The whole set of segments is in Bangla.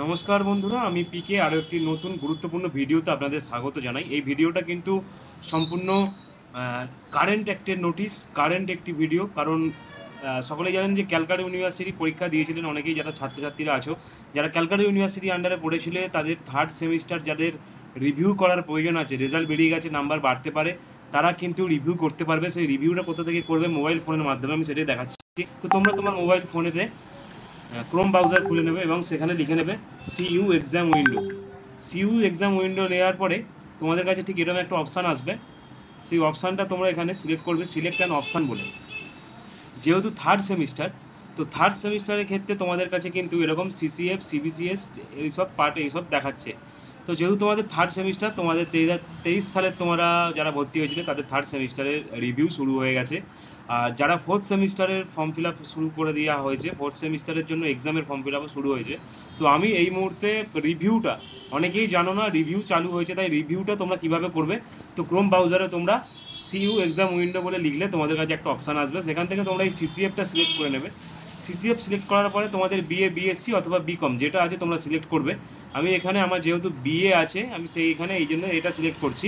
নমস্কার বন্ধুরা, আমি পিকে আরও একটি নতুন গুরুত্বপূর্ণ ভিডিওতে আপনাদের স্বাগত জানাই। এই ভিডিওটা কিন্তু সম্পূর্ণ কারেন্ট অ্যাক্টের নোটিশ, কারেন্ট একটি ভিডিও। কারণ সকলেই জানেন যে ক্যালকাটা ইউনিভার্সিটি পরীক্ষা দিয়েছিলেন অনেকেই, যারা ছাত্রছাত্রীরা আছো, যারা ক্যালকাটা ইউনিভার্সিটি আন্ডারে পড়েছিলে, তাদের থার্ড সেমিস্টার যাদের রিভিউ করার প্রয়োজন আছে, রেজাল্ট বেরিয়ে গেছে, নাম্বার বাড়তে পারে, তারা কিন্তু রিভিউ করতে পারবে। সেই রিভিউটা কোথা থেকে করবে? মোবাইল ফোনের মাধ্যমে, আমি সেটাই দেখাচ্ছি। তো তোমরা তোমার মোবাইল ফোনেতে ক্রোম ব্রাউজার খুলে নেবে এবং সেখানে লিখে নেবে CU exam window. CU exam window নেওয়ার পরে তোমাদের কাছে ঠিক এরকম একটা অপশান আসবে। সেই অপশানটা তোমরা এখানে সিলেক্ট করবে, সিলেক্ট অ্যান অপশান বলে। যেহেতু থার্ড সেমিস্টার, তো থার্ড সেমিস্টারের ক্ষেত্রে তোমাদের কাছে কিন্তু এরকম সিসিএফ, সিবিসিএস এইসব পার্ট এইসব দেখাচ্ছে। তো যেহেতু তোমাদের থার্ড সেমিস্টার, তোমাদের 2023 সালের তোমরা যারা ভর্তি হয়েছিলে তাদের থার্ড সেমিস্টারের রিভিউ শুরু হয়ে গেছে। আর যারা ফোর্থ সেমিস্টারের ফর্ম ফিল আপ শুরু করে দেওয়া হয়েছে, ফোর্থ সেমিস্টারের জন্য এক্সামের ফর্ম ফিল আপও শুরু হয়েছে। তো আমি এই মুহূর্তে রিভিউটা, অনেকেই জানো না রিভিউ চালু হয়েছে, তাই রিভিউটা তোমরা কিভাবে করবে? তো ক্রোম ব্রাউজারে তোমরা সিইউ এক্সাম উইন্ডো বলে লিখলে তোমাদের কাছে একটা অপশান আসবে, সেখান থেকে তোমরা এই সিসিএফটা সিলেক্ট করে নেবে। সিসিএফ সিলেক্ট করার পরে তোমাদের বিএ, বিএসসি অথবা বিকম যেটা আছে তোমরা সিলেক্ট করবে। আমি এখানে আমার যেহেতু বিএ আছে, আমি সেই এখানে এই জন্য এটা সিলেক্ট করছি।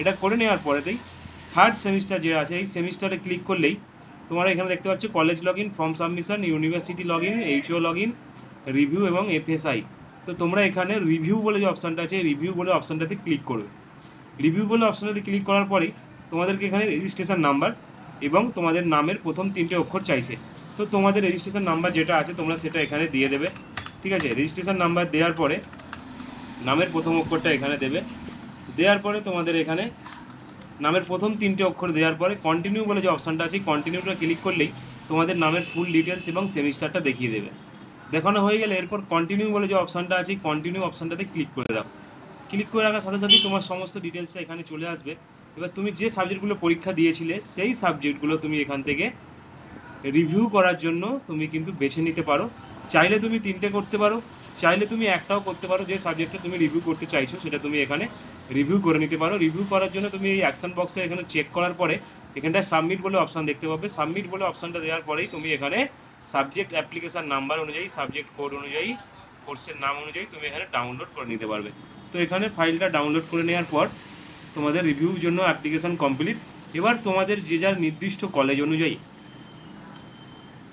এটা করে নেওয়ার পরেতেই থার্ড সেমিস্টার যে আছে, এই সেমিস্টারে ক্লিক করলেই তোমরা এখানে দেখতে পাচ্ছ college log in, form submission, university log in, HO log in, review এবং এফএসআই। তো তোমরা এখানে রিভিউ বলে যে অপশানটা আছে, রিভিউ বলে অপশানটাতে ক্লিক করবে। রিভিউ বলে অপশানটাতে ক্লিক করার পরেই তোমাদেরকে এখানে রেজিস্ট্রেশন নাম্বার এবং তোমাদের নামের প্রথম 3টে অক্ষর চাইছে। তো তোমাদের রেজিস্ট্রেশন নাম্বার যেটা আছে তোমরা সেটা এখানে দিয়ে দেবে। ঠিক আছে, রেজিস্ট্রেশন নাম্বার দেওয়ার পরে নামের প্রথম অক্ষরটা এখানে দেবে। দেওয়ার পরে তোমাদের এখানে নামের প্রথম 3টে অক্ষর দেওয়ার পরে কন্টিনিউ বলে যে অপশানটা আছে, কন্টিনিউটা ক্লিক করলেই তোমাদের নামের ফুল ডিটেলস এবং সেমিস্টারটা দেখিয়ে দেবে। দেখানো হয়ে গেলে এরপর কন্টিনিউ বলে যে অপশানটা আছে, কন্টিনিউ অপশানটাতে ক্লিক করে দাও। ক্লিক করে রাখার সাথে সাথেই তোমার সমস্ত ডিটেলসটা এখানে চলে আসবে। এবার তুমি যে সাবজেক্টগুলো পরীক্ষা দিয়েছিলে সেই সাবজেক্টগুলো তুমি এখান থেকে রিভিউ করার জন্য তুমি কিন্তু বেছে নিতে পারো। চাইলে তুমি 3টে করতে পারো, চাইলে তুমি একটাও করতে পারো। যে সাবজেক্টটা তুমি রিভিউ করতে চাইছো সেটা তুমি এখানে রিভিউ করে নিতে পারো। রিভিউ করার জন্য তুমি এই অ্যাকশন বক্সে এখানে চেক করার পরে এখানটায় সাবমিট বলে অপশান দেখতে পাবে। সাবমিট বলে অপশানটা দেওয়ার পরেই তুমি এখানে সাবজেক্ট অ্যাপ্লিকেশান নাম্বার অনুযায়ী, সাবজেক্ট কোড অনুযায়ী, কোর্সের নাম অনুযায়ী তুমি এখানে ডাউনলোড করে নিতে পারবে। তো এখানে ফাইলটা ডাউনলোড করে নেওয়ার পর তোমাদের রিভিউর জন্য অ্যাপ্লিকেশান কমপ্লিট। এবার তোমাদের যে যার নির্দিষ্ট কলেজ অনুযায়ী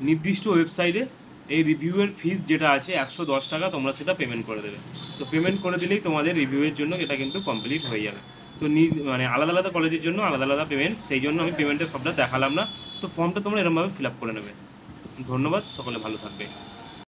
নির্দিষ্ট ওয়েবসাইটে এই রিভিউয়ের ফিস যেটা আছে 110 টাকা, তোমরা সেটা পেমেন্ট করে দেবে। তো পেমেন্ট করে দিলেই তোমাদের রিভিউয়ের জন্য এটা কিন্তু কমপ্লিট হয়ে যাবে। তো মানে আলাদা আলাদা কলেজের জন্য আলাদা আলাদা পেমেন্ট, সেই জন্য আমি পেমেন্টের সবটা দেখালাম না। তো ফর্মটা তোমরা এরকমভাবে ফিল আপ করে নেবে। ধন্যবাদ, সকলে ভালো থাকবে।